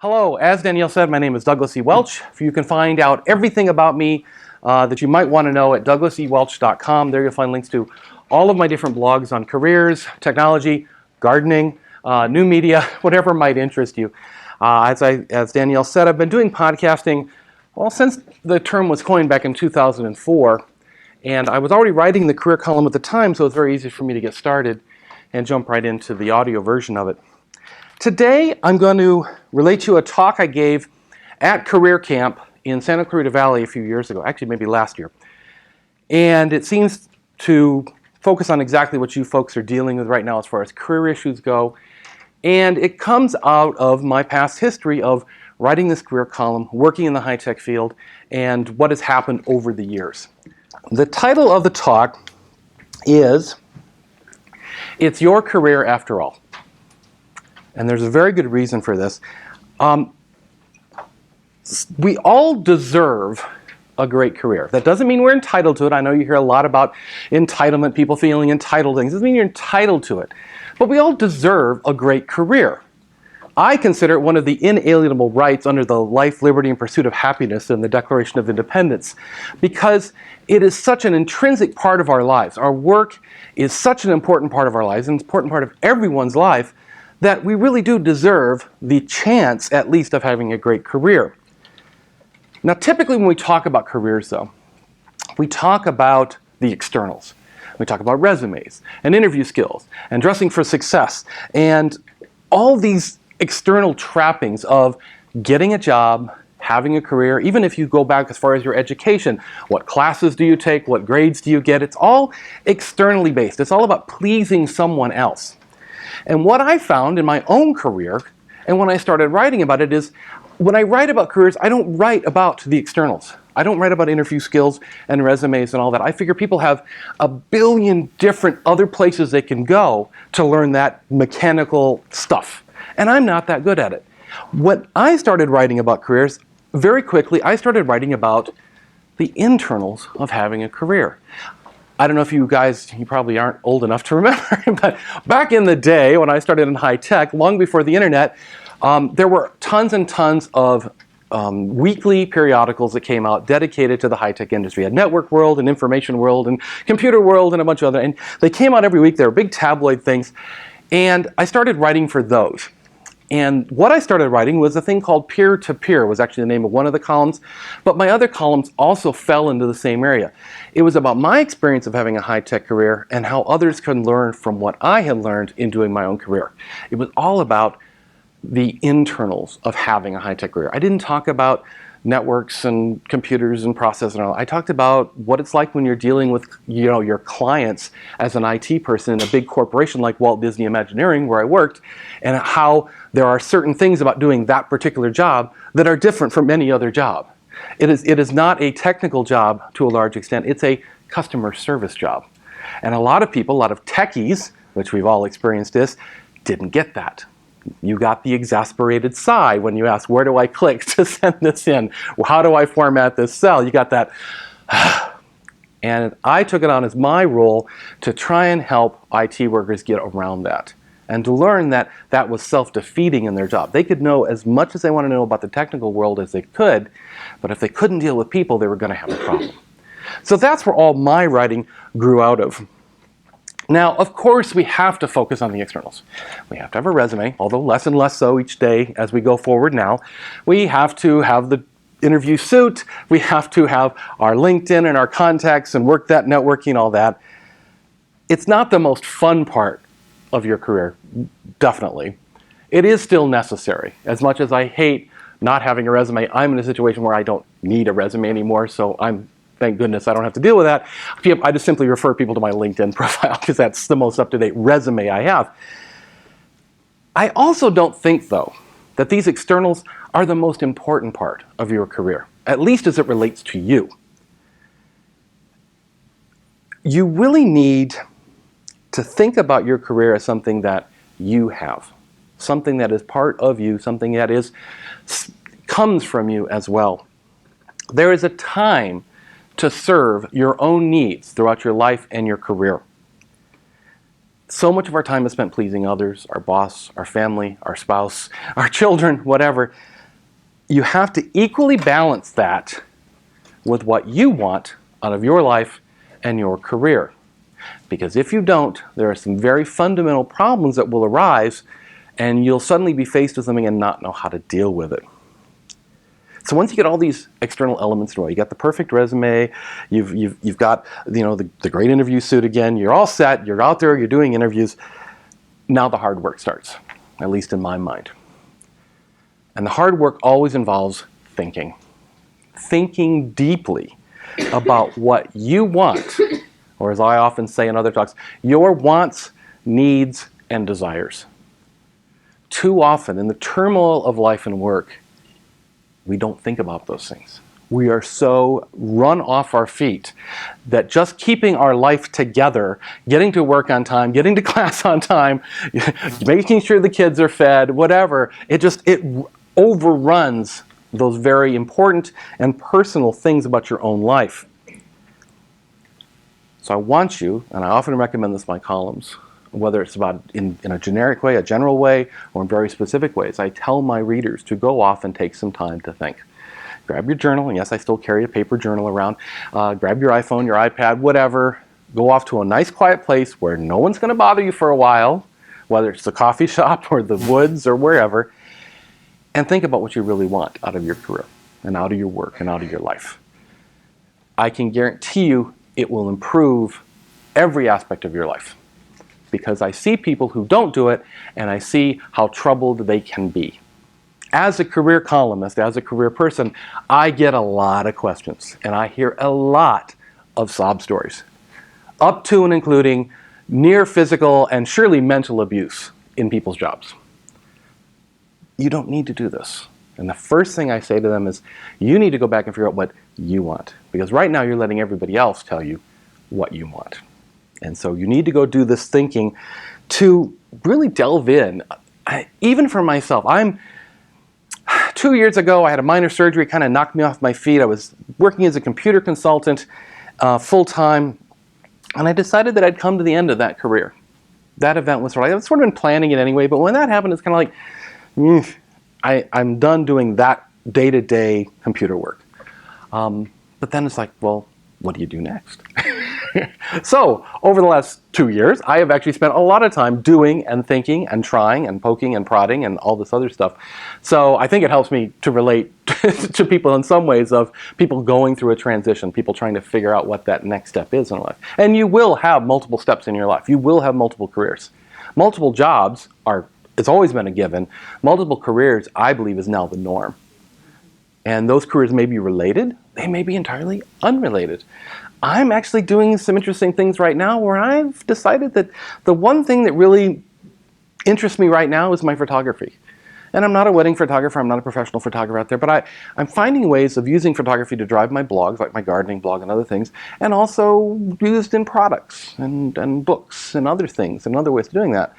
Hello, as Danielle said, my name is Douglas E. Welch. You can find out everything about me that you might want to know at douglasewelch.com. There you'll find links to all of my different blogs on careers, technology, gardening, new media, whatever might interest you. As Danielle said, I've been doing podcasting, well, since the term was coined back in 2004. And I was already writing the career column at the time, so it's very easy for me to get started and jump right into the audio version of it. Today, I'm going to relate to a talk I gave at Career Camp in Santa Clarita Valley a few years ago, actually maybe last year. And it seems to focus on exactly what you folks are dealing with right now as far as career issues go. And it comes out of my past history of writing this career column, working in the high-tech field, and what has happened over the years. The title of the talk is, "It's Your Career After All." And there's a very good reason for this. We all deserve a great career. That doesn't mean we're entitled to it. I know you hear a lot about entitlement, people feeling entitled to things. It doesn't mean you're entitled to it. But we all deserve a great career. I consider it one of the inalienable rights under the Life, Liberty, and Pursuit of Happiness in the Declaration of Independence, because it is such an intrinsic part of our lives. Our work is such an important part of our lives, and an important part of everyone's life, that we really do deserve the chance, at least, of having a great career. Now, typically when we talk about careers, though, we talk about the externals. We talk about resumes and interview skills and dressing for success and all these external trappings of getting a job, having a career, even if you go back as far as your education. What classes do you take? What grades do you get? It's all externally based. It's all about pleasing someone else. And what I found in my own career, and when I started writing about it, is when I write about careers, I don't write about the externals. I don't write about interview skills and resumes and all that. I figure people have a billion different other places they can go to learn that mechanical stuff. And I'm not that good at it. When I started writing about careers, very quickly, I started writing about the internals of having a career. I don't know if you guys, you probably aren't old enough to remember, but back in the day when I started in high tech, long before the internet, there were tons and tons of weekly periodicals that came out dedicated to the high-tech industry. A network world, and information world, and computer world, and a bunch of other, and they came out every week. They were big tabloid things. And I started writing for those. And what I started writing was a thing called Peer-to-Peer, was actually the name of one of the columns. But my other columns also fell into the same area. It was about my experience of having a high-tech career and how others can learn from what I had learned in doing my own career. It was all about the internals of having a high-tech career. I didn't talk about networks and computers and process and all. I talked about what it's like when you're dealing with, your clients as an IT person in a big corporation like Walt Disney Imagineering, where I worked, and how there are certain things about doing that particular job that are different from any other job. It is not a technical job to a large extent. It's a customer service job. And a lot of people, a lot of techies, which we've all experienced this, didn't get that. You got the exasperated sigh when you ask, where do I click to send this in? How do I format this cell? You got that. And I took it on as my role to try and help IT workers get around that and to learn that that was self-defeating in their job. They could know as much as they want to know about the technical world as they could, but if they couldn't deal with people, they were going to have a problem. So that's where all my writing grew out of. Now, of course, we have to focus on the externals. We have to have a resume, although less and less so each day as we go forward now. We have to have the interview suit. We have to have our LinkedIn and our contacts and work that networking, all that. It's not the most fun part of your career, definitely. It is still necessary. As much as I hate not having a resume, I'm in a situation where I don't need a resume anymore, so thank goodness I don't have to deal with that. I just simply refer people to my LinkedIn profile because that's the most up-to-date resume I have. I also don't think, though, that these externals are the most important part of your career, at least as it relates to you. You really need to think about your career as something that you have, something that is part of you, something that comes from you as well. There is a time to serve your own needs throughout your life and your career. So much of our time is spent pleasing others, our boss, our family, our spouse, our children, whatever. You have to equally balance that with what you want out of your life and your career. Because if you don't, there are some very fundamental problems that will arise, and you'll suddenly be faced with something and not know how to deal with it. So once you get all these external elements in a row, you got the perfect resume, you've got the great interview suit again, you're all set, you're out there, you're doing interviews. Now the hard work starts, at least in my mind. And the hard work always involves thinking. Thinking deeply about what you want, or as I often say in other talks, your wants, needs, and desires. Too often in the turmoil of life and work, we don't think about those things. We are so run off our feet that just keeping our life together, getting to work on time, getting to class on time, making sure the kids are fed, whatever, it overruns those very important and personal things about your own life. So I want you, and I often recommend this in my columns, whether it's about in a generic way, a general way, or in very specific ways, I tell my readers to go off and take some time to think. Grab your journal, and yes, I still carry a paper journal around. Grab your iPhone, your iPad, whatever. Go off to a nice quiet place where no one's going to bother you for a while, whether it's the coffee shop or the woods or wherever, and think about what you really want out of your career and out of your work and out of your life. I can guarantee you it will improve every aspect of your life, because I see people who don't do it, and I see how troubled they can be. As a career columnist, as a career person, I get a lot of questions, and I hear a lot of sob stories, up to and including near physical and surely mental abuse in people's jobs. You don't need to do this. And the first thing I say to them is, you need to go back and figure out what you want, because right now you're letting everybody else tell you what you want. And so you need to go do this thinking to really delve in. Even for myself, 2 years ago, I had a minor surgery, kind of knocked me off my feet. I was working as a computer consultant full-time, and I decided that I'd come to the end of that career. That event was I'd sort of been planning it anyway, but when that happened, it's kind of like, I'm done doing that day-to-day computer work. But then it's like, well, what do you do next? So, over the last 2 years, I have actually spent a lot of time doing and thinking and trying and poking and prodding and all this other stuff. So I think it helps me to relate to people in some ways, of people going through a transition, people trying to figure out what that next step is in life. And you will have multiple steps in your life. You will have multiple careers. Multiple jobs it's always been a given. Multiple careers, I believe, is now the norm. And those careers may be related, they may be entirely unrelated. I'm actually doing some interesting things right now where I've decided that the one thing that really interests me right now is my photography. And I'm not a wedding photographer, I'm not a professional photographer out there, but I'm finding ways of using photography to drive my blogs, like my gardening blog and other things, and also used in products and books and other things and other ways of doing that.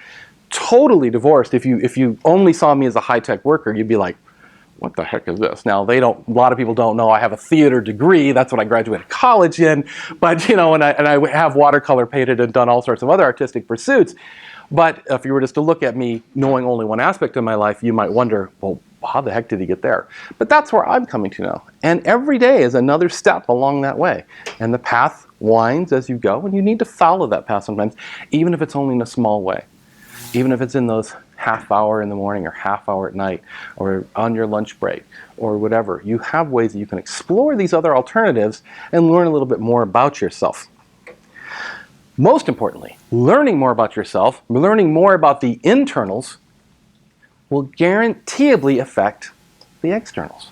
Totally divorced. If you only saw me as a high-tech worker, you'd be like, what the heck is this? Now, a lot of people don't know I have a theater degree. That's what I graduated college in. But, and I have watercolor painted and done all sorts of other artistic pursuits. But if you were just to look at me knowing only one aspect of my life, you might wonder, well, how the heck did he get there? But that's where I'm coming to now. And every day is another step along that way. And the path winds as you go, and you need to follow that path sometimes, even if it's only in a small way. Even if it's in those half hour in the morning or half hour at night or on your lunch break or whatever. You have ways that you can explore these other alternatives and learn a little bit more about yourself. Most importantly, learning more about yourself, learning more about the internals, will guaranteedly affect the externals.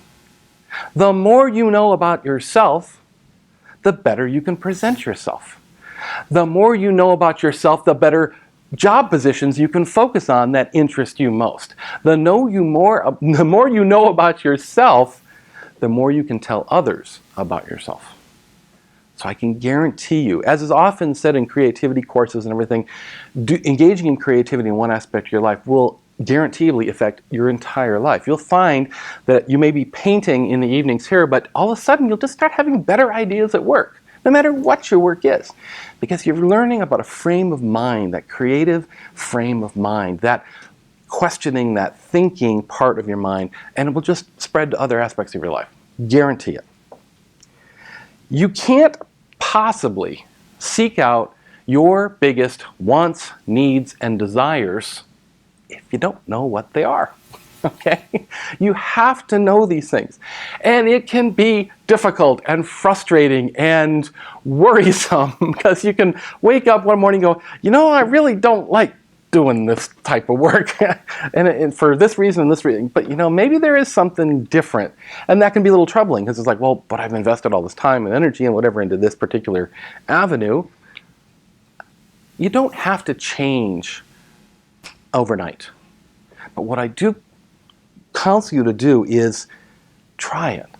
The more you know about yourself, the better you can present yourself. The more you know about yourself, the better job positions you can focus on that interest you most. The more you know about yourself, the more you can tell others about yourself. So I can guarantee you, as is often said in creativity courses and everything, engaging in creativity in one aspect of your life will guaranteedly affect your entire life. You'll find that you may be painting in the evenings here, but all of a sudden you'll just start having better ideas at work. no matter what your work is. Because you're learning about a frame of mind, that creative frame of mind, that questioning, that thinking part of your mind, and it will just spread to other aspects of your life. Guarantee it. You can't possibly seek out your biggest wants, needs, and desires if you don't know what they are. Okay? You have to know these things. And it can be difficult and frustrating and worrisome because you can wake up one morning and go, you know, I really don't like doing this type of work and for this reason and this reason, but you know, maybe there is something different, and that can be a little troubling because it's like, well, but I've invested all this time and energy and whatever into this particular avenue. You don't have to change overnight, but what I do counsel you to do is try it.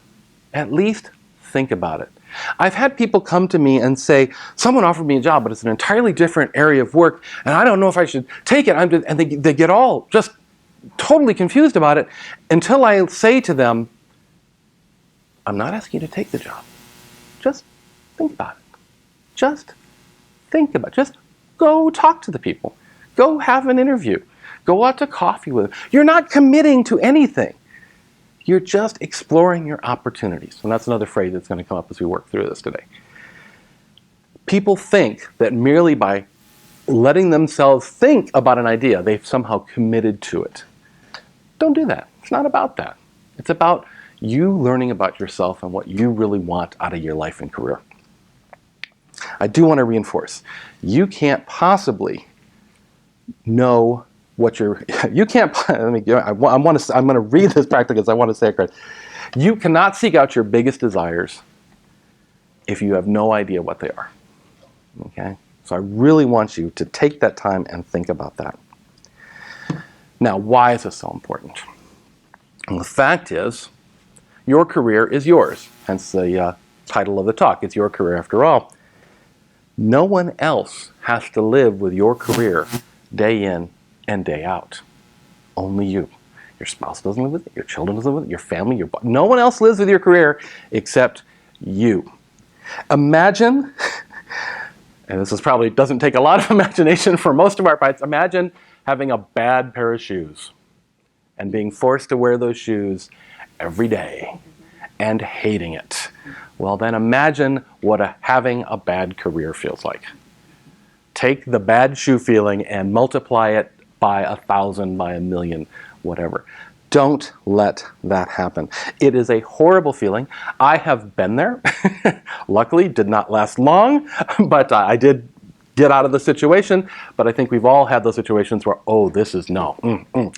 At least think about it. I've had people come to me and say, someone offered me a job, but it's an entirely different area of work, and I don't know if I should take it. And they get all just totally confused about it until I say to them, I'm not asking you to take the job. Just think about it. Just think about it. Just go talk to the people. Go have an interview. Go out to coffee with them. You're not committing to anything. You're just exploring your opportunities. And that's another phrase that's going to come up as we work through this today. People think that merely by letting themselves think about an idea, they've somehow committed to it. Don't do that. It's not about that. It's about you learning about yourself and what you really want out of your life and career. I do want to reinforce, you can't possibly know what you can't, I'm going to read this practically because I want to say it correct. You cannot seek out your biggest desires if you have no idea what they are. Okay? So I really want you to take that time and think about that. Now, why is this so important? Well, the fact is, your career is yours. Hence the title of the talk. It's your career after all. No one else has to live with your career day in and day out. Only you. Your spouse doesn't live with it. Your children doesn't live with it. Your family. No one else lives with your career except you. Imagine, and this is probably doesn't take a lot of imagination for most of our parts. Imagine having a bad pair of shoes and being forced to wear those shoes every day and hating it. Well, then imagine what having a bad career feels like. Take the bad shoe feeling and multiply it by 1,000, by 1,000,000, whatever. Don't let that happen. It is a horrible feeling. I have been there. Luckily, did not last long, but I did get out of the situation. But I think we've all had those situations where, oh, this is no,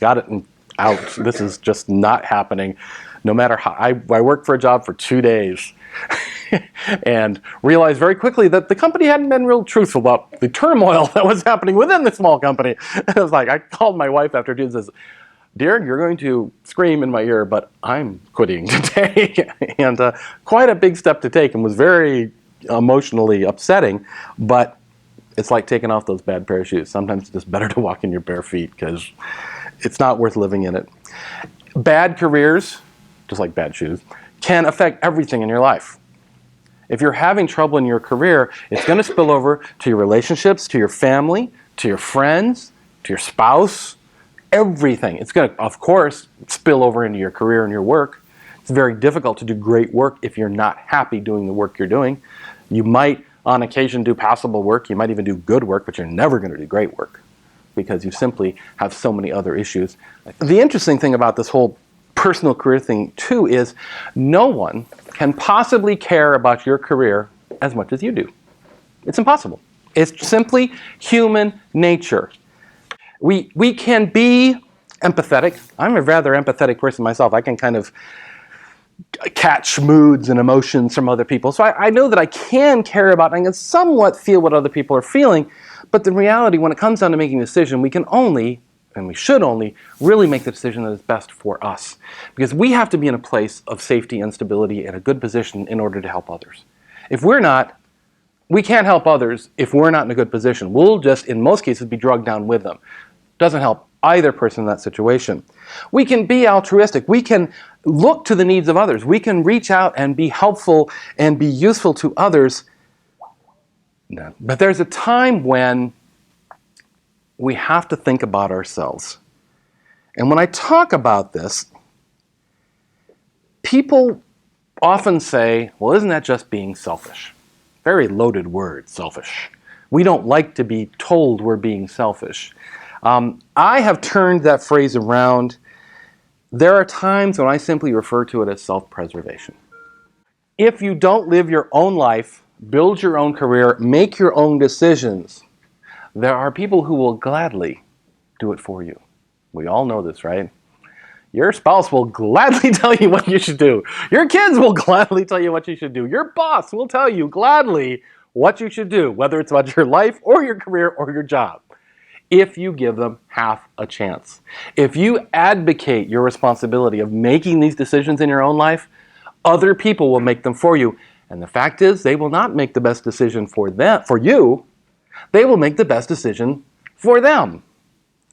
got it, and out. This is just not happening. No matter how, I worked for a job for 2 days and realized very quickly that the company hadn't been real truthful about the turmoil that was happening within the small company. And I was like, I called my wife after 2 days and says, dear, you're going to scream in my ear, but I'm quitting today. And quite a big step to take, and was very emotionally upsetting, but it's like taking off those bad pair of shoes. Sometimes it's just better to walk in your bare feet because it's not worth living in it. Bad careers, just like bad shoes, can affect everything in your life. If you're having trouble in your career, it's going to spill over to your relationships, to your family, to your friends, to your spouse, everything. It's going to, of course, spill over into your career and your work. It's very difficult to do great work if you're not happy doing the work you're doing. You might, on occasion, do passable work. You might even do good work, but you're never going to do great work because you simply have so many other issues. The interesting thing about this whole personal career thing, too, is no one can possibly care about your career as much as you do. It's impossible. It's simply human nature. We can be empathetic. I'm a rather empathetic person myself. I can kind of catch moods and emotions from other people. So I know that I can care about, and I can somewhat feel what other people are feeling, but the reality, when it comes down to making a decision, we can only, and we should only, really make the decision that is best for us. Because we have to be in a place of safety and stability and a good position in order to help others. If we're not, we can't help others if we're not in a good position. We'll just, in most cases, be drugged down with them. Doesn't help either person in that situation. We can be altruistic. We can look to the needs of others. We can reach out and be helpful and be useful to others No. But there's a time when we have to think about ourselves. And when I talk about this, people often say, well, isn't that just being selfish? Very loaded word, selfish. We don't like to be told we're being selfish. I have turned that phrase around. There are times when I simply refer to it as self-preservation. If you don't live your own life, build your own career, make your own decisions, there are people who will gladly do it for you. We all know this, right? Your spouse will gladly tell you what you should do. Your kids will gladly tell you what you should do. Your boss will tell you gladly what you should do, whether it's about your life or your career or your job, if you give them half a chance. If you advocate your responsibility of making these decisions in your own life, other people will make them for you. And the fact is, they will not make the best decision for you. They will make the best decision for them.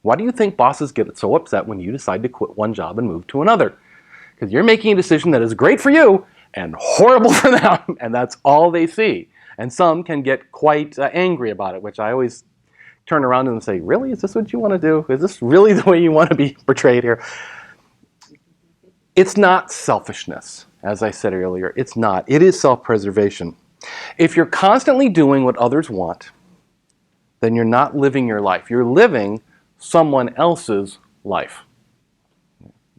Why do you think bosses get so upset when you decide to quit one job and move to another? Because you're making a decision that is great for you and horrible for them, and that's all they see. And some can get quite angry about it, which I always turn around and say, really? Is this what you want to do? Is this really the way you want to be portrayed here? It's not selfishness, as I said earlier. It's not. It is self-preservation. If you're constantly doing what others want, then you're not living your life. You're living someone else's life.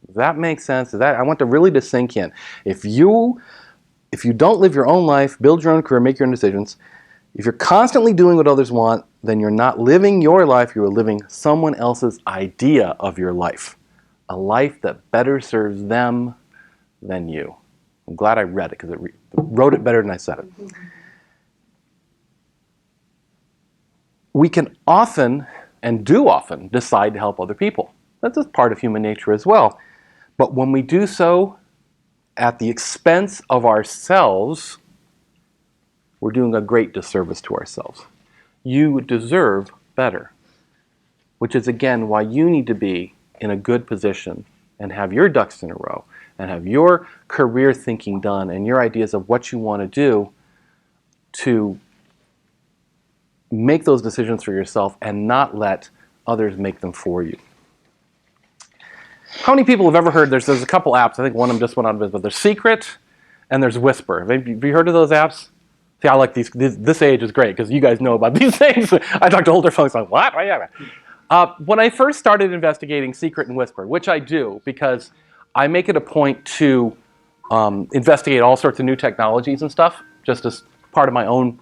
Does that make sense? I want to really to sink in. If you don't live your own life, build your own career, make your own decisions, if you're constantly doing what others want, then you're not living your life, you're living someone else's idea of your life. A life that better serves them than you. I'm glad I read it because it wrote it better than I said it. We can often, and do often, decide to help other people. That's just part of human nature as well. But when we do so at the expense of ourselves, we're doing a great disservice to ourselves. You deserve better, which is again why you need to be in a good position and have your ducks in a row and have your career thinking done and your ideas of what you want to do to make those decisions for yourself and not let others make them for you. How many people have ever heard, there's a couple apps, I think one of them just went out of business, but there's Secret and there's Whisper. Have you heard of those apps? See, I like these. This age is great because you guys know about these things. I talk to older folks like, what? When I first started investigating Secret and Whisper, which I do because I make it a point to investigate all sorts of new technologies and stuff, just as part of my own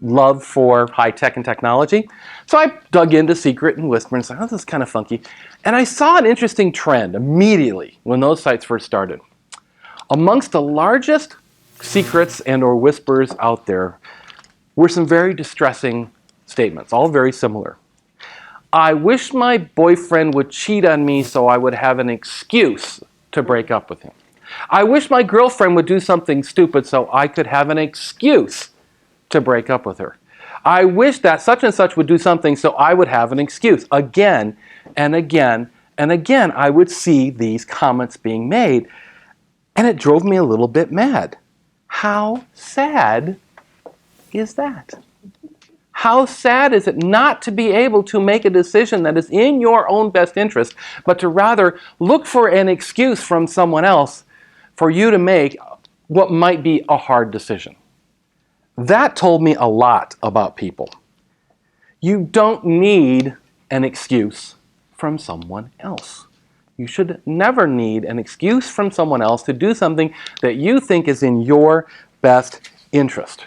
love for high tech and technology. So I dug into Secret and Whisper and said, oh, this is kind of funky. And I saw an interesting trend immediately when those sites first started. Amongst the largest secrets and or whispers out there were some very distressing statements, all very similar. I wish my boyfriend would cheat on me so I would have an excuse to break up with him. I wish my girlfriend would do something stupid so I could have an excuse to break up with her. I wish that such and such would do something so I would have an excuse. Again and again and again, I would see these comments being made, and it drove me a little bit mad. How sad is that? How sad is it not to be able to make a decision that is in your own best interest, but to rather look for an excuse from someone else for you to make what might be a hard decision? That told me a lot about people. You don't need an excuse from someone else. You should never need an excuse from someone else to do something that you think is in your best interest.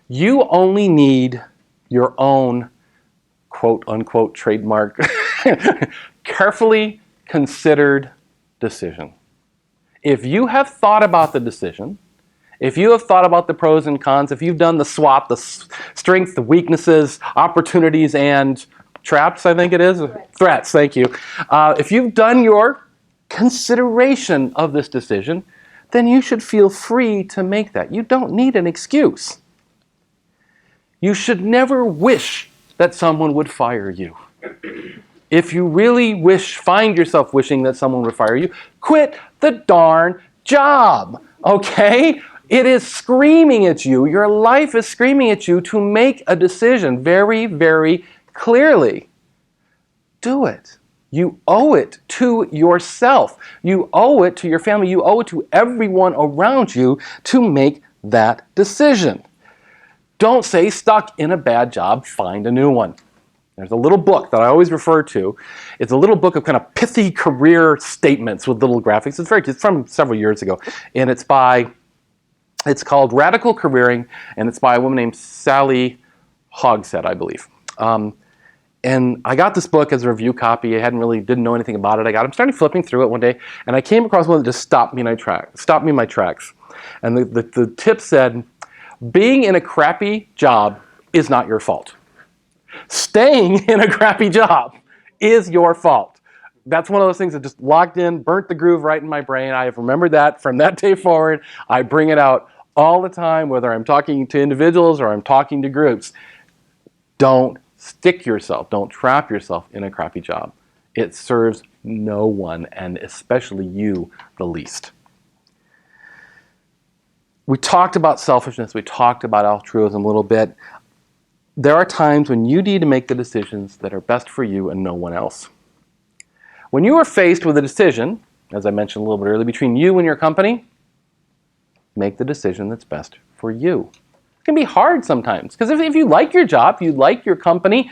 You only need your own quote-unquote trademark carefully considered decision. If you have thought about the decision, if you have thought about the pros and cons, if you've done the SWOT, the strengths, the weaknesses, opportunities, and traps, I think it is? Threats, thank you. If you've done your consideration of this decision, then you should feel free to make that. You don't need an excuse. You should never wish that someone would fire you. If you really find yourself wishing that someone would fire you, quit the darn job, okay? It is screaming at you. Your life is screaming at you to make a decision very, very clearly. Do it. You owe it to yourself. You owe it to your family. You owe it to everyone around you to make that decision. Don't say, stuck in a bad job, find a new one. There's a little book that I always refer to. It's a little book of kind of pithy career statements with little graphics. It's from several years ago, and it's called Radical Careering, and it's by a woman named Sally Hogshead, I believe. And I got this book as a review copy. I didn't know anything about it. I'm starting flipping through it one day, and I came across one that just stopped me in my tracks. And the tip said, being in a crappy job is not your fault. Staying in a crappy job is your fault. That's one of those things that just locked in, burnt the groove right in my brain. I have remembered that from that day forward. I bring it out all the time, whether I'm talking to individuals or I'm talking to groups. Don't stick yourself, don't trap yourself in a crappy job. It serves no one, and especially you, the least. We talked about selfishness, we talked about altruism a little bit. There are times when you need to make the decisions that are best for you and no one else. When you are faced with a decision, as I mentioned a little bit earlier, between you and your company, make the decision that's best for you. It can be hard sometimes, because if you like your job, you like your company,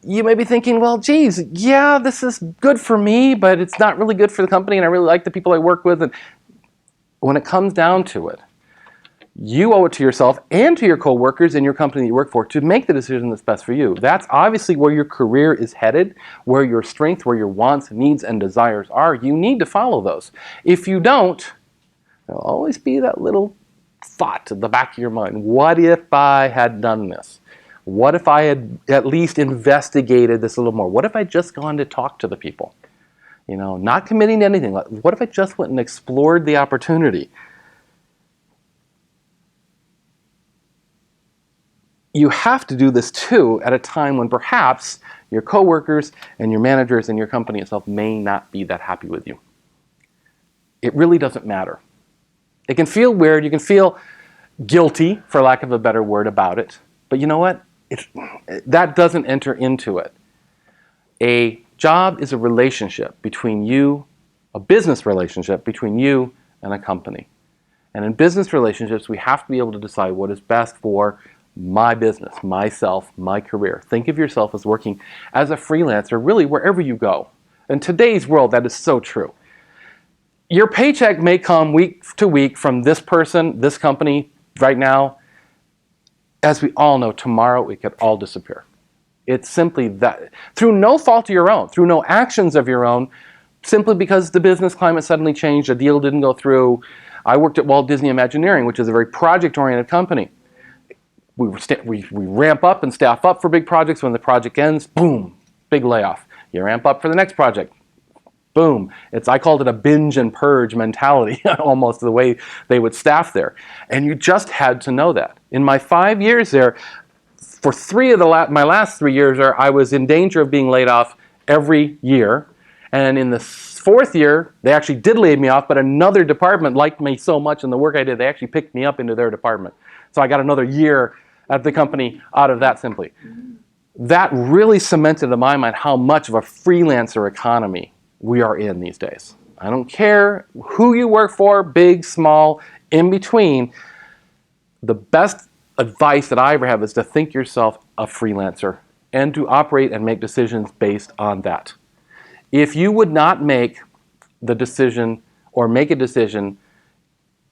you may be thinking, well, geez, yeah, this is good for me, but it's not really good for the company, and I really like the people I work with. And when it comes down to it, you owe it to yourself and to your coworkers and your company that you work for to make the decision that's best for you. That's obviously where your career is headed, where your strength, where your wants, needs, and desires are. You need to follow those. If you don't, there'll always be that little thought at the back of your mind. What if I had done this? What if I had at least investigated this a little more? What if I just gone to talk to the people? Not committing to anything. What if I just went and explored the opportunity? You have to do this too at a time when perhaps your coworkers and your managers and your company itself may not be that happy with you. It really doesn't matter. It can feel weird. You can feel guilty, for lack of a better word, about it. But you know what? That doesn't enter into it. A job is a relationship between you, a business relationship between you and a company. And in business relationships, we have to be able to decide what is best for my business, myself, my career. Think of yourself as working as a freelancer, really wherever you go. In today's world, that is so true. Your paycheck may come week to week from this person, this company right now. As we all know, tomorrow it could all disappear. It's simply that, through no fault of your own, through no actions of your own, simply because the business climate suddenly changed, a deal didn't go through. I worked at Walt Disney Imagineering, which is a very project-oriented company. We ramp up and staff up for big projects. When the project ends, boom, big layoff. You ramp up for the next project. Boom. I called it a binge and purge mentality, almost the way they would staff there. And you just had to know that. In my 5 years there, for my last 3 years there, I was in danger of being laid off every year. And in the 4th year, they actually did lay me off, but another department liked me so much in the work I did, they actually picked me up into their department. So I got another year at the company out of that simply. That really cemented in my mind how much of a freelancer economy we are in these days. I don't care who you work for, big, small, in between. The best advice that I ever have is to think yourself a freelancer and to operate and make decisions based on that. If you would not make the decision or make a decision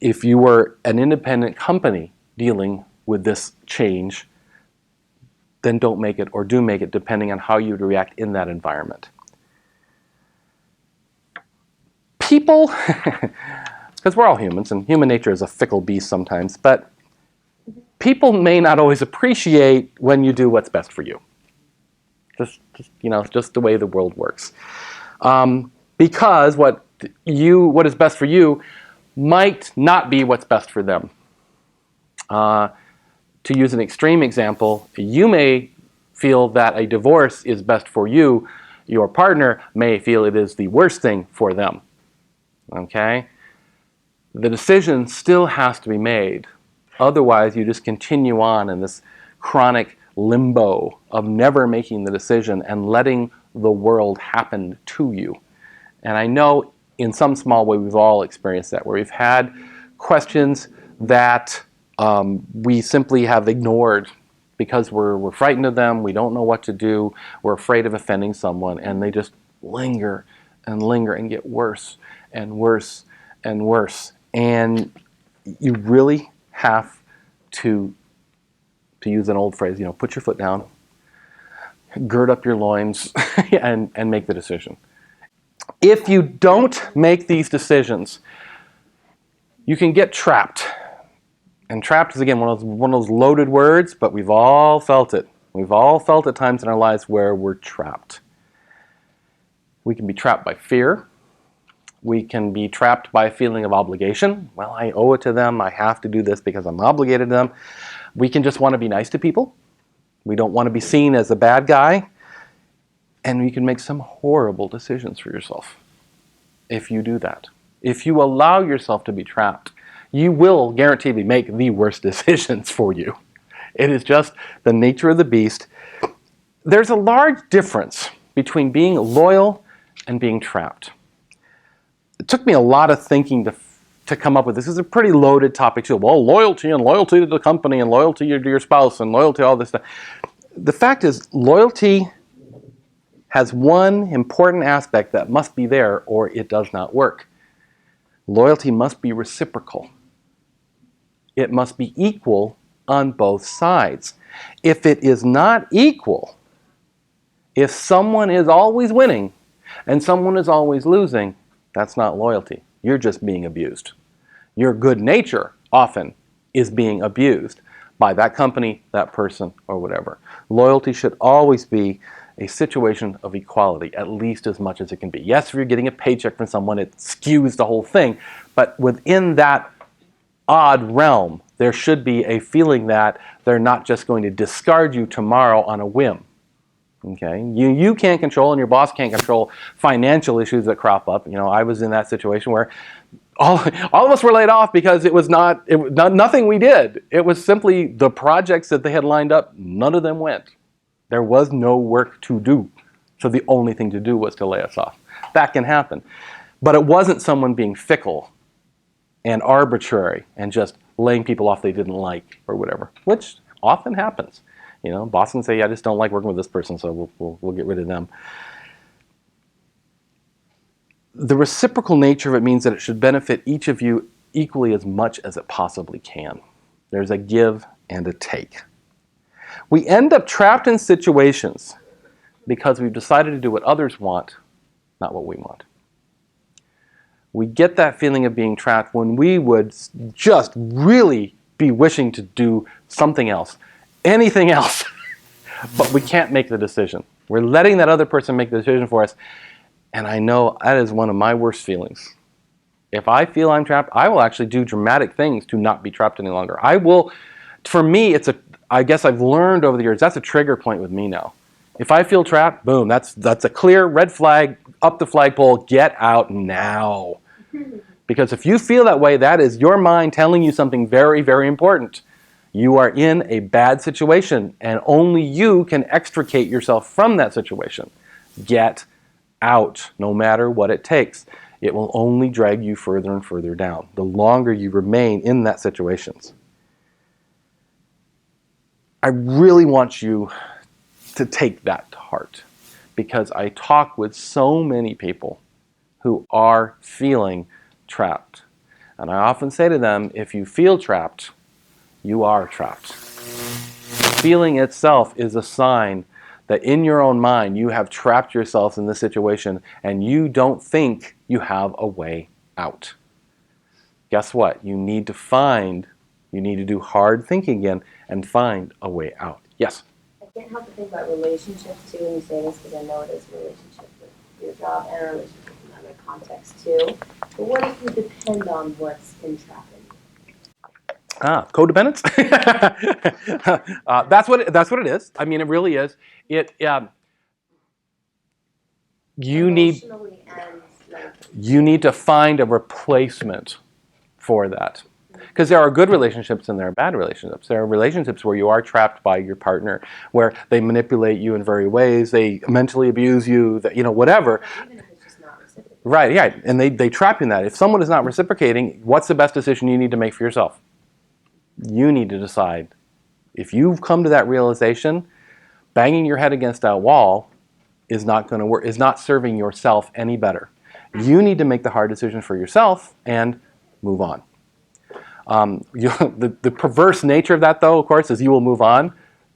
if you were an independent company dealing with this change, then don't make it, or do make it, depending on how you would react in that environment. People, because we're all humans, and human nature is a fickle beast sometimes, but people may not always appreciate when you do what's best for you. Just the way the world works. Because what is best for you might not be what's best for them. To use an extreme example, you may feel that a divorce is best for you. Your partner may feel it is the worst thing for them. Okay? the decision still has to be made. Otherwise, you just continue on in this chronic limbo of never making the decision and letting the world happen to you. And I know in some small way we've all experienced that, where we've had questions that we simply have ignored because we're frightened of them, we don't know what to do, we're afraid of offending someone, and they just linger and get worse and worse and worse. And you really have to use an old phrase, put your foot down, gird up your loins, and make the decision. If you don't make these decisions, you can get trapped. And trapped is, again, one of those loaded words, but we've all felt it. We've all felt at times in our lives where we're trapped. We can be trapped by fear. We can be trapped by a feeling of obligation. Well, I owe it to them. I have to do this because I'm obligated to them. We can just want to be nice to people. We don't want to be seen as a bad guy. And you can make some horrible decisions for yourself if you do that. If you allow yourself to be trapped, you will guaranteedly make the worst decisions for you. It is just the nature of the beast. There's a large difference between being loyal and being trapped. It took me a lot of thinking to come up with this. This is a pretty loaded topic too. Well, loyalty and loyalty to the company and loyalty to your spouse and loyalty to all this stuff. The fact is, loyalty has one important aspect that must be there or it does not work. Loyalty must be reciprocal. It must be equal on both sides. If it is not equal, if someone is always winning and someone is always losing, that's not loyalty. You're just being abused. Your good nature often is being abused by that company, that person, or whatever. Loyalty should always be a situation of equality, at least as much as it can be. Yes, if you're getting a paycheck from someone, it skews the whole thing. But within that odd realm, there should be a feeling that they're not just going to discard you tomorrow on a whim. Okay, you can't control, and your boss can't control financial issues that crop up. I was in that situation where all of us were laid off because it was nothing we did. It was simply the projects that they had lined up. None of them went. There was no work to do, so the only thing to do was to lay us off. That can happen, but it wasn't someone being fickle and arbitrary and just laying people off they didn't like or whatever, which often happens. Boss can say, I just don't like working with this person, so we'll get rid of them. The reciprocal nature of it means that it should benefit each of you equally as much as it possibly can. There's a give and a take. We end up trapped in situations because we've decided to do what others want, not what we want. We get that feeling of being trapped when we would just really be wishing to do something else. Anything else, but we can't make the decision. We're letting that other person make the decision for us, and I know that is one of my worst feelings. If I feel I'm trapped, I will actually do dramatic things to not be trapped any longer. For me, I guess I've learned over the years, that's a trigger point with me now. If I feel trapped, boom, that's a clear red flag, up the flagpole, get out now. Because if you feel that way, that is your mind telling you something very, very important. You are in a bad situation, and only you can extricate yourself from that situation. Get out, no matter what it takes. It will only drag you further and further down, the longer you remain in that situation. I really want you to take that to heart, because I talk with so many people who are feeling trapped. And I often say to them, if you feel trapped, you are trapped. The feeling itself is a sign that in your own mind you have trapped yourself in this situation and you don't think you have a way out. Guess what? You need to do hard thinking again and find a way out. Yes? I can't help but think about relationships too when you say this, because I know it is a relationship with your job and a relationship in other contexts too. But what if you depend on what's entrapping you? Codependence? That's what it is. I mean, it really is. You need to find a replacement for that. Because there are good relationships and there are bad relationships. There are relationships where you are trapped by your partner, where they manipulate you in various ways, they mentally abuse you, whatever. Even if it's just not reciprocated. Right, yeah, and they trap you in that. If someone is not reciprocating, what's the best decision you need to make for yourself? You need to decide. If you've come to that realization, banging your head against that wall is not going to work, is not serving yourself any better. You need to make the hard decision for yourself and move on. The perverse nature of that, though, of course, is you will move on,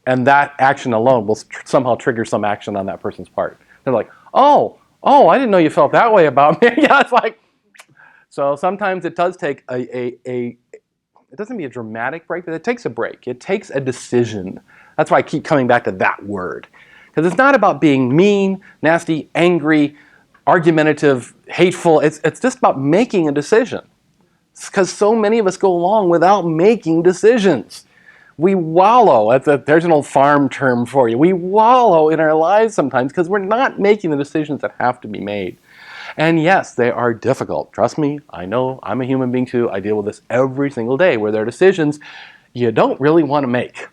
and that action alone will somehow trigger some action on that person's part. They're like, oh, I didn't know you felt that way about me. Yeah, it's like, so sometimes it does take it doesn't be a dramatic break, but it takes a break. It takes a decision. That's why I keep coming back to that word. Because it's not about being mean, nasty, angry, argumentative, hateful. It's just about making a decision. Because so many of us go along without making decisions. We wallow. There's an old farm term for you. We wallow in our lives sometimes because we're not making the decisions that have to be made. And yes, they are difficult. Trust me, I know, I'm a human being too. I deal with this every single day where there are decisions you don't really want to make.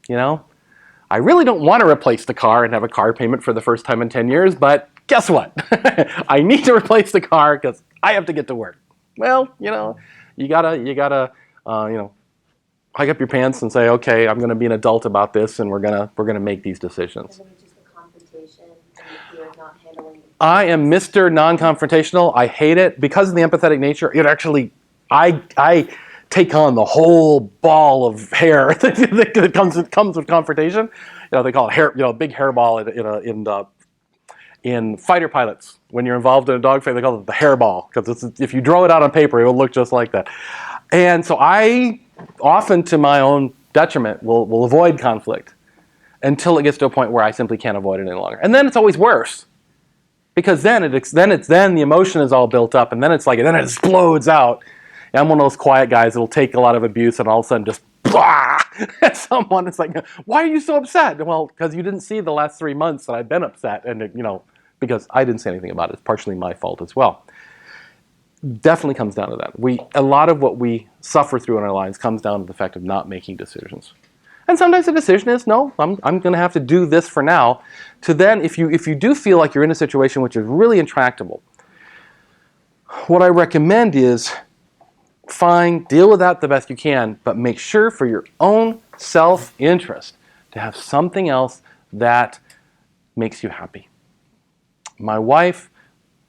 I really don't want to replace the car and have a car payment for the first time in 10 years, but guess what? I need to replace the car because I have to get to work. Well, you gotta hike up your pants and say, okay, I'm gonna be an adult about this, and we're gonna make these decisions. And then it's just the confrontation and the fear of not handling it. I am Mr. Non-confrontational. I hate it because of the empathetic nature. It actually, I take on the whole ball of hair that comes with confrontation. They call it hair, big hairball in fighter pilots. When you're involved in a dogfight, they call it the hairball, because if you draw it out on paper, it will look just like that. And so I, often to my own detriment, will avoid conflict until it gets to a point where I simply can't avoid it any longer. And then it's always worse, because then the emotion is all built up, and then it explodes out. And I'm one of those quiet guys that'll take a lot of abuse and all of a sudden just blah at someone. It's like, why are you so upset? Well, because you didn't see the last 3 months that I've been upset, and because I didn't say anything about it. It's partially my fault as well. Definitely comes down to that. A lot of what we suffer through in our lives comes down to the fact of not making decisions. And sometimes the decision is, no, I'm going to have to do this for now. To then, if you do feel like you're in a situation which is really intractable, what I recommend is, fine, deal with that the best you can, but make sure for your own self-interest to have something else that makes you happy. My wife,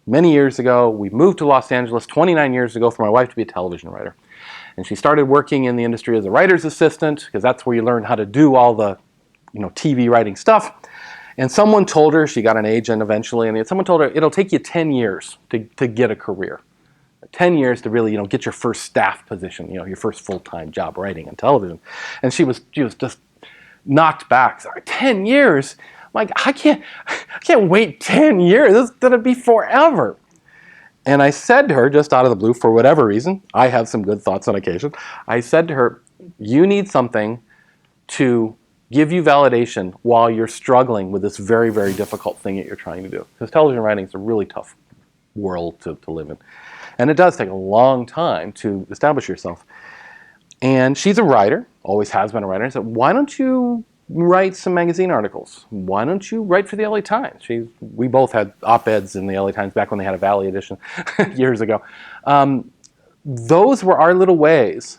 many years ago, we moved to Los Angeles 29 years ago for my wife to be a television writer. And she started working in the industry as a writer's assistant, because that's where you learn how to do all the TV writing stuff. And someone told her, she got an agent eventually, and someone told her it'll take you 10 years to get a career. 10 years to really, get your first staff position, your first full-time job writing on television. And she was just knocked back. Sorry, 10 years? I'm like, I can't wait 10 years. This is going to be forever. And I said to her, just out of the blue, for whatever reason, I have some good thoughts on occasion, I said to her, you need something to give you validation while you're struggling with this very, very difficult thing that you're trying to do. Because television writing is a really tough world to live in. And it does take a long time to establish yourself. And she's a writer, always has been a writer. I said, why don't you write some magazine articles? Why don't you write for the LA Times? We both had op-eds in the LA Times back when they had a Valley edition years ago. Those were our little ways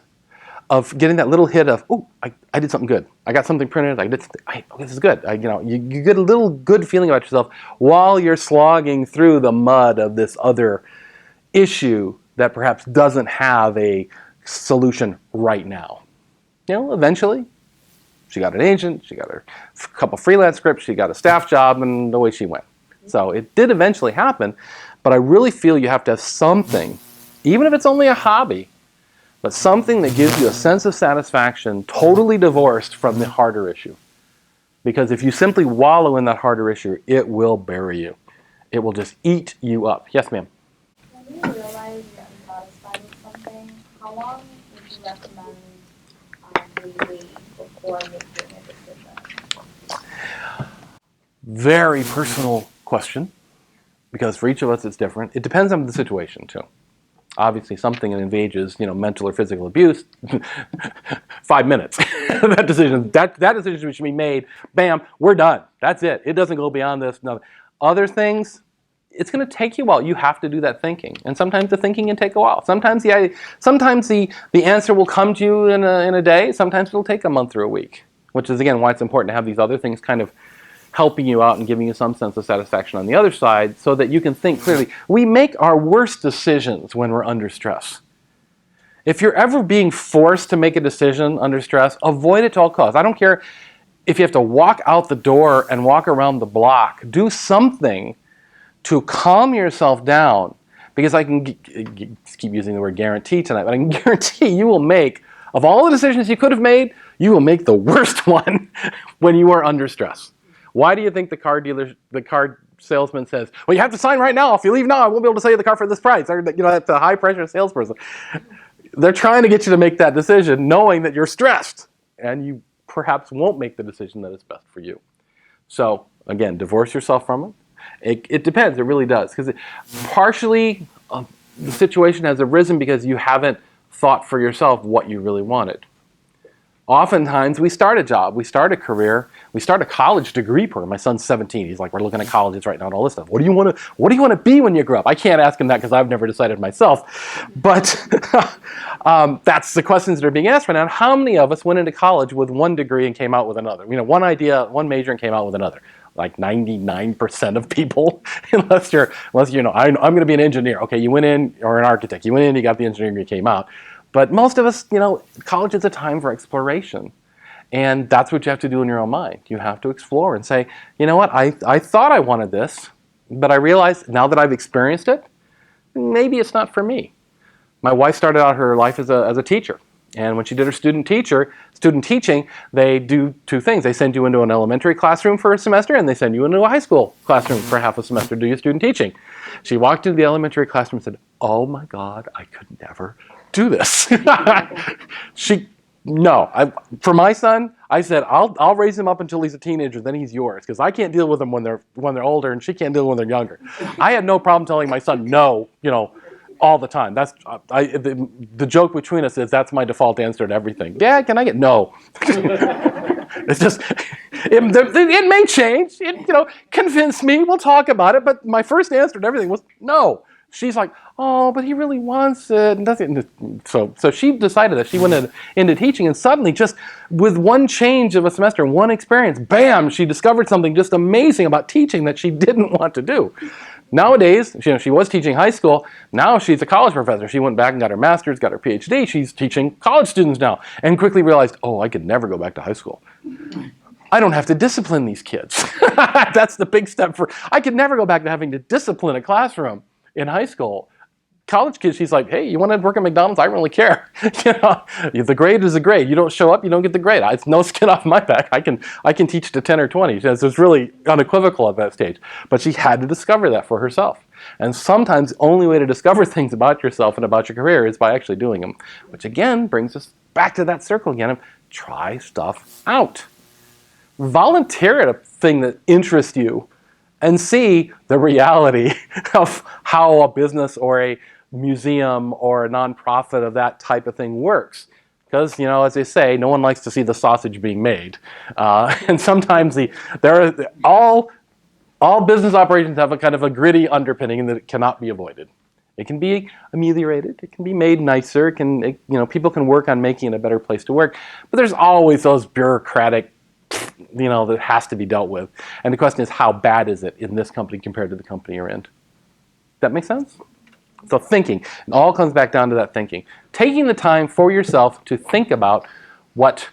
of getting that little hit of, oh, I did something good. I got something printed. I did something. This is good. You get a little good feeling about yourself while you're slogging through the mud of this other issue that perhaps doesn't have a solution right now. Eventually, she got an agent, she got a couple freelance scripts, she got a staff job, and away she went. So it did eventually happen, but I really feel you have to have something, even if it's only a hobby, but something that gives you a sense of satisfaction totally divorced from the harder issue. Because if you simply wallow in that harder issue, it will bury you. It will just eat you up. Yes, ma'am? When you realize you're unsatisfied with something, how long would you recommend waiting before making a decision? Very personal question, because for each of us it's different. It depends on the situation too. Obviously, something that engages, mental or physical abuse, 5 minutes. that decision should be made. Bam, we're done. That's it. It doesn't go beyond this. No. Other things, it's going to take you a while. You have to do that thinking, and sometimes the thinking can take a while. Sometimes the answer will come to you in a day. Sometimes it'll take a month or a week, which is again why it's important to have these other things kind of helping you out and giving you some sense of satisfaction on the other side so that you can think clearly. We make our worst decisions when we're under stress. If you're ever being forced to make a decision under stress, avoid it at all costs. I don't care if you have to walk out the door and walk around the block. Do something to calm yourself down, because I can keep using the word guarantee tonight, but I can guarantee you will make, of all the decisions you could have made, you will make the worst one when you are under stress. Why do you think the car salesman says, well, you have to sign right now. If you leave now, I won't be able to sell you the car for this price. Or, that's a high-pressure salesperson. They're trying to get you to make that decision knowing that you're stressed, and you perhaps won't make the decision that is best for you. So, again, divorce yourself from it. It depends. It really does. Because partially, the situation has arisen because you haven't thought for yourself what you really wanted. Oftentimes, we start a job, we start a career, we start a college degree program. My son's 17. He's like, we're looking at colleges right now and all this stuff. What do you want to be when you grow up? I can't ask him that because I've never decided myself. But that's the questions that are being asked right now. How many of us went into college with one degree and came out with another? One idea, one major, and came out with another. Like 99% of people, unless you're I'm going to be an engineer. Okay, you went in, or an architect. You went in, you got the engineering, you came out. But most of us, college is a time for exploration. And that's what you have to do in your own mind. You have to explore and say, you know what, I thought I wanted this, but I realized now that I've experienced it, maybe it's not for me. My wife started out her life as a teacher. And when she did her student teaching, they do two things. They send you into an elementary classroom for a semester, and they send you into a high school classroom for half a semester to do your student teaching. She walked into the elementary classroom and said, oh my God, I could never do this. For my son, I said, I'll raise him up until he's a teenager, then he's yours, because I can't deal with them when they're older, and she can't deal when they're younger. I had no problem telling my son no, all the time. That's the joke between us is that's my default answer to everything. Dad, can I get no? It's just it may change. Convince me. We'll talk about it. But my first answer to everything was no. She's like, oh, but he really wants it. And so she decided that she went into teaching, and suddenly, just with one change of a semester, one experience, bam, she discovered something just amazing about teaching that she didn't want to do. Nowadays, she was teaching high school. Now she's a college professor. She went back and got her master's, got her PhD. She's teaching college students now, and quickly realized, oh, I could never go back to high school. I don't have to discipline these kids. That's the big step I could never go back to having to discipline a classroom in high school. College kids, she's like, hey, you want to work at McDonald's? I don't really care. The grade is a grade. You don't show up, you don't get the grade. It's no skin off my back. I can teach to 10 or 20. So it's really unequivocal at that stage. But she had to discover that for herself. And sometimes the only way to discover things about yourself and about your career is by actually doing them. Which again brings us back to that circle again of try stuff out. Volunteer at a thing that interests you and see the reality of how a business or a museum or a nonprofit of that type of thing works. Because, as they say, no one likes to see the sausage being made. And sometimes all business operations have a kind of a gritty underpinning that it cannot be avoided. It can be ameliorated. It can be made nicer. People can work on making it a better place to work. But there's always those bureaucratic that has to be dealt with. And the question is, how bad is it in this company compared to the company you're in? That make sense? So thinking. It all comes back down to that thinking. Taking the time for yourself to think about what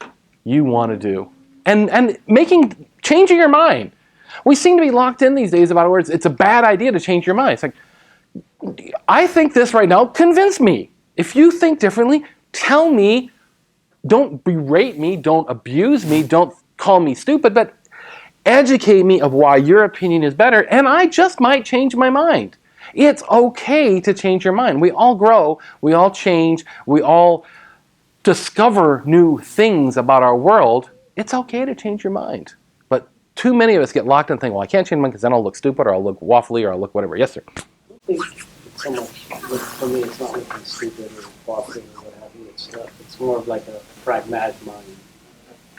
you want to do. And changing your mind. We seem to be locked in these days about words. It's a bad idea to change your mind. It's like, I think this right now, convince me. If you think differently, tell me. Don't berate me. Don't abuse me. Don't call me stupid. But educate me of why your opinion is better. And I just might change my mind. It's okay to change your mind. We all grow. We all change. We all discover new things about our world. It's okay to change your mind. But too many of us get locked in thinking, well, I can't change my mind because then I'll look stupid or I'll look waffly or I'll look whatever. Yes, sir. so much, for me, it's not looking stupid or bossy or what have you. It's more of like a pragmatic mind.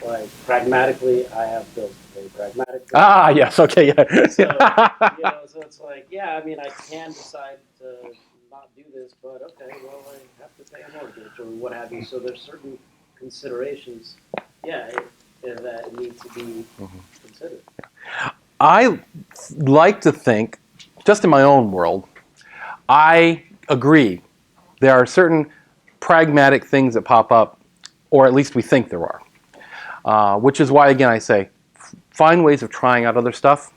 Like, pragmatically, I have bills to pay. Pragmatically. Ah, yes, okay, yeah. So it's like, yeah, I mean, I can decide to not do this, but okay, well, I have to pay a mortgage or what have you. So there's certain considerations, that need to be considered. I like to think, just in my own world, I agree. There are certain pragmatic things that pop up, or at least we think there are. Which is why, again, I say, find ways of trying out other stuff,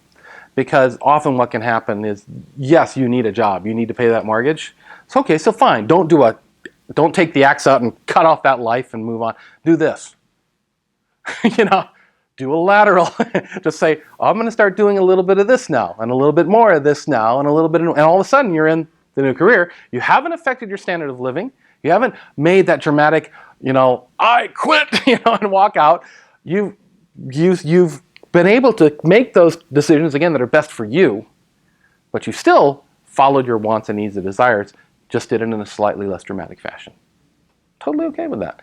because often what can happen is, yes, you need a job, you need to pay that mortgage. It's okay, so fine. Don't take the axe out and cut off that life and move on. Do this. Do a lateral. Just say, I'm going to start doing a little bit of this now, and a little bit more of this now, and a little bit, and all of a sudden you're in the new career. You haven't affected your standard of living. You haven't made that dramatic, I quit, and walk out. You've been able to make those decisions again that are best for you, but you still followed your wants and needs and desires, just did it in a slightly less dramatic fashion. Totally okay with that.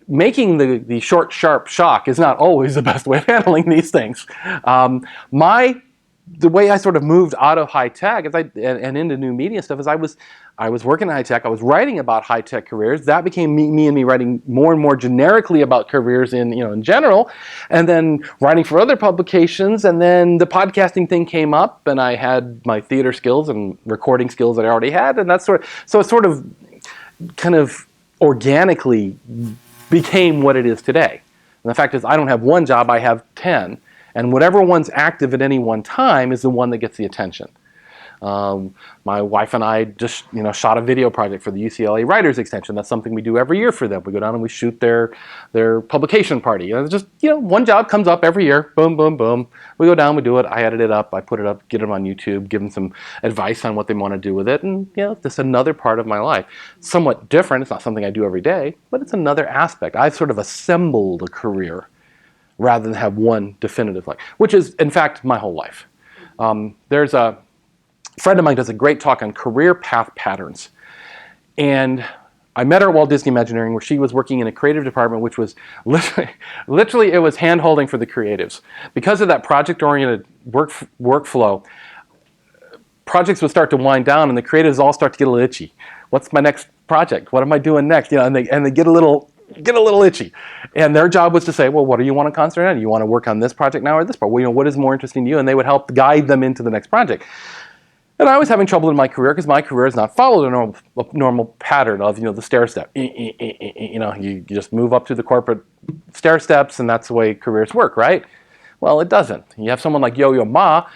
Making the short, sharp shock is not always the best way of handling these things. The way I sort of moved out of high tech and into new media stuff is I was working in high tech. I was writing about high tech careers. That became me writing more and more generically about careers in general, and then writing for other publications. And then the podcasting thing came up, and I had my theater skills and recording skills that I already had, and so it sort of kind of organically became what it is today. And the fact is, I don't have one job, I have 10. And whatever one's active at any one time is the one that gets the attention. My wife and I just shot a video project for the UCLA Writers Extension. That's something we do every year for them. We go down and we shoot their publication party. And it's just one job comes up every year. Boom, boom, boom. We go down, we do it. I edit it up. I put it up, get them on YouTube, give them some advice on what they want to do with it. And it's just another part of my life. Somewhat different. It's not something I do every day, but it's another aspect. I've sort of assembled a career rather than have one definitive life, which is, in fact, my whole life. There's a friend of mine does a great talk on career path patterns. And I met her at Walt Disney Imagineering, where she was working in a creative department, which was literally it was hand-holding for the creatives. Because of that project-oriented workflow, projects would start to wind down, and the creatives all start to get a little itchy. What's my next project? What am I doing next? And they get a little itchy. And their job was to say, well, what do you want to concentrate on? Do you want to work on this project now or this part? Well, what is more interesting to you? And they would help guide them into the next project. And I was having trouble in my career because my career has not followed a normal pattern of the stair step. You just move up through the corporate stair steps, and that's the way careers work, right? Well, it doesn't. You have someone like Yo-Yo Ma.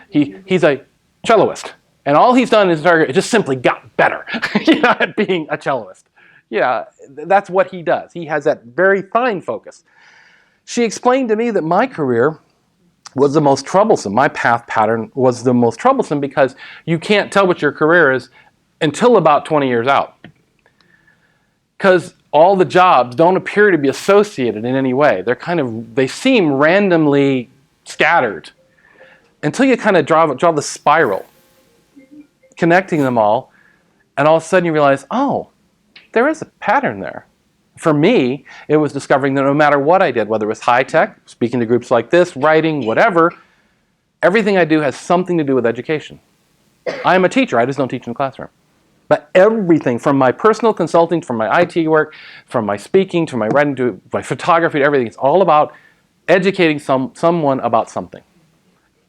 He's a celloist, and all he's done is just simply got better at being a celloist. Yeah, that's what he does. He has that very fine focus. She explained to me that my career was the most troublesome. My path pattern was the most troublesome because you can't tell what your career is until about 20 years out. Because all the jobs don't appear to be associated in any way. They seem randomly scattered until you kind of draw the spiral, connecting them all, and all of a sudden you realize, oh, there is a pattern there. For me, it was discovering that no matter what I did, whether it was high tech, speaking to groups like this, writing, whatever, everything I do has something to do with education. I am a teacher, I just don't teach in the classroom. But everything, from my personal consulting, from my IT work, from my speaking, to my writing, to my photography, to everything, it's all about educating someone about something.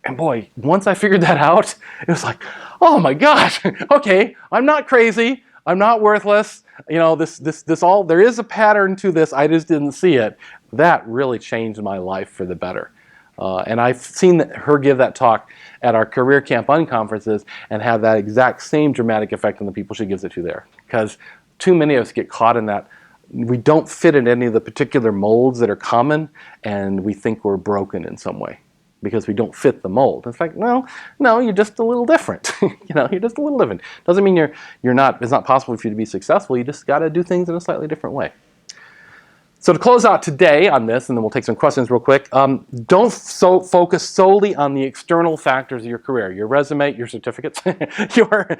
And boy, once I figured that out, it was like, oh my gosh, okay, I'm not crazy, I'm not worthless. There is a pattern to this, I just didn't see it. That really changed my life for the better. And I've seen her give that talk at our career camp unconferences and have that exact same dramatic effect on the people she gives it to there. Because too many of us get caught in that. We don't fit in any of the particular molds that are common, and we think we're broken in some way because we don't fit the mold. It's like, no, you're just a little different. You're just a little different. Doesn't mean you're not. It's not possible for you to be successful. You just got to do things in a slightly different way. So to close out today on this, and then we'll take some questions real quick, don't focus solely on the external factors of your career, your resume, your certificates, your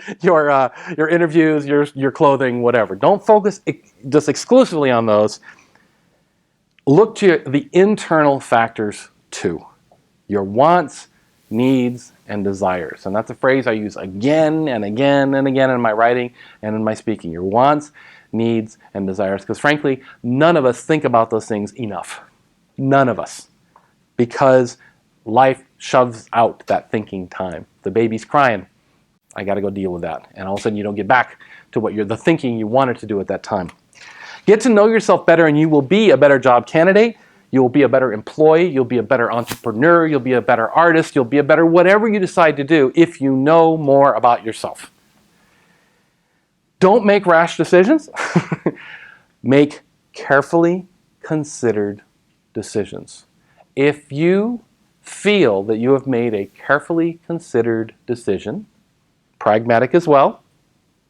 interviews, your clothing, whatever. Don't focus just exclusively on those. Look to the internal factors too, your wants, needs, and desires. And that's a phrase I use again and again and again in my writing and in my speaking. Your wants, needs, and desires. Because frankly, none of us think about those things enough. None of us. Because life shoves out that thinking time. The baby's crying. I got to go deal with that. And all of a sudden you don't get back to what the thinking you wanted to do at that time. Get to know yourself better and you will be a better job candidate. You will be a better employee. You'll be a better entrepreneur. You'll be a better artist. You'll be a better whatever you decide to do if you know more about yourself. Don't make rash decisions. Make carefully considered decisions. If you feel that you have made a carefully considered decision, pragmatic as well,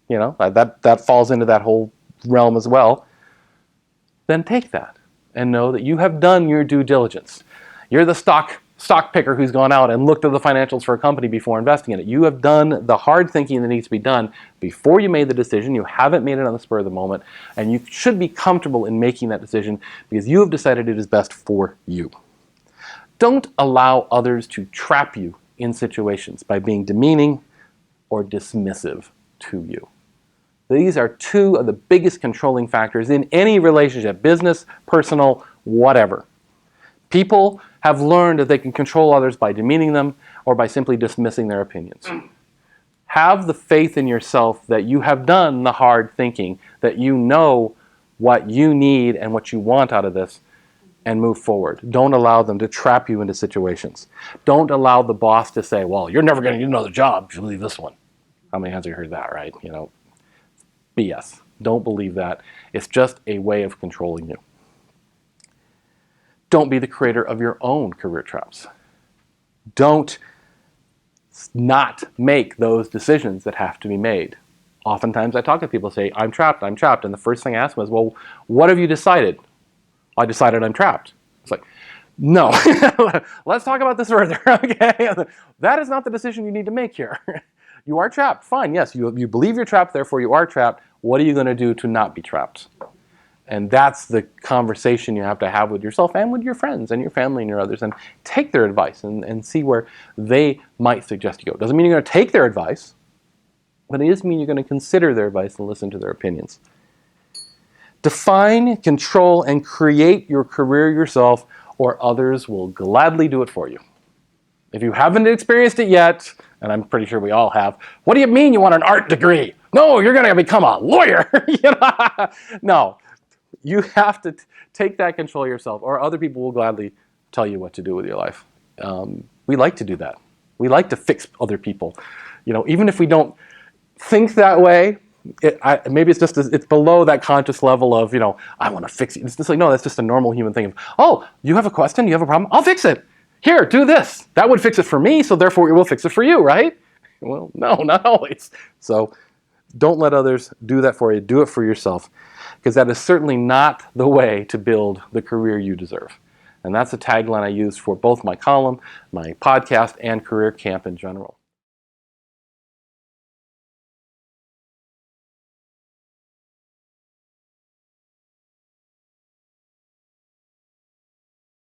that falls into that whole realm as well, then take that and know that you have done your due diligence. You're the stock picker who's gone out and looked at the financials for a company before investing in it. You have done the hard thinking that needs to be done before you made the decision. You haven't made it on the spur of the moment, and you should be comfortable in making that decision because you have decided it is best for you. Don't allow others to trap you in situations by being demeaning or dismissive to you. These are two of the biggest controlling factors in any relationship, business, personal, whatever. People have learned that they can control others by demeaning them or by simply dismissing their opinions. Have the faith in yourself that you have done the hard thinking, that you know what you need and what you want out of this, and move forward. Don't allow them to trap you into situations. Don't allow the boss to say, well, you're never going to get another job if you leave this one. How many times have you heard that, right? BS. Don't believe that. It's just a way of controlling you. Don't be the creator of your own career traps. Don't not make those decisions that have to be made. Oftentimes I talk to people say, I'm trapped. And the first thing I ask them is, well, what have you decided? I decided I'm trapped. It's like, no, let's talk about this further, okay? That is not the decision you need to make here. You are trapped, fine, yes, you believe you're trapped, therefore you are trapped. What are you going to do to not be trapped? And that's the conversation you have to have with yourself and with your friends and your family and your others, and take their advice and see where they might suggest you go. Doesn't mean you're going to take their advice, but it does mean you're going to consider their advice and listen to their opinions. Define, control, and create your career yourself, or others will gladly do it for you. If you haven't experienced it yet, and I'm pretty sure we all have, what do you mean you want an art degree? No, you're going to become a lawyer. No, you have to take that control yourself, or other people will gladly tell you what to do with your life. We like to do that. We like to fix other people. Even if we don't think that way, maybe it's just it's below that conscious level of, I want to fix it. It's just like, no, that's just a normal human thing of, oh, you have a question, you have a problem, I'll fix it. Here, do this. That would fix it for me, so therefore it will fix it for you, right? Well, no, not always. So don't let others do that for you. Do it for yourself, because that is certainly not the way to build the career you deserve. And that's a tagline I use for both my column, my podcast, and Career Camp in general.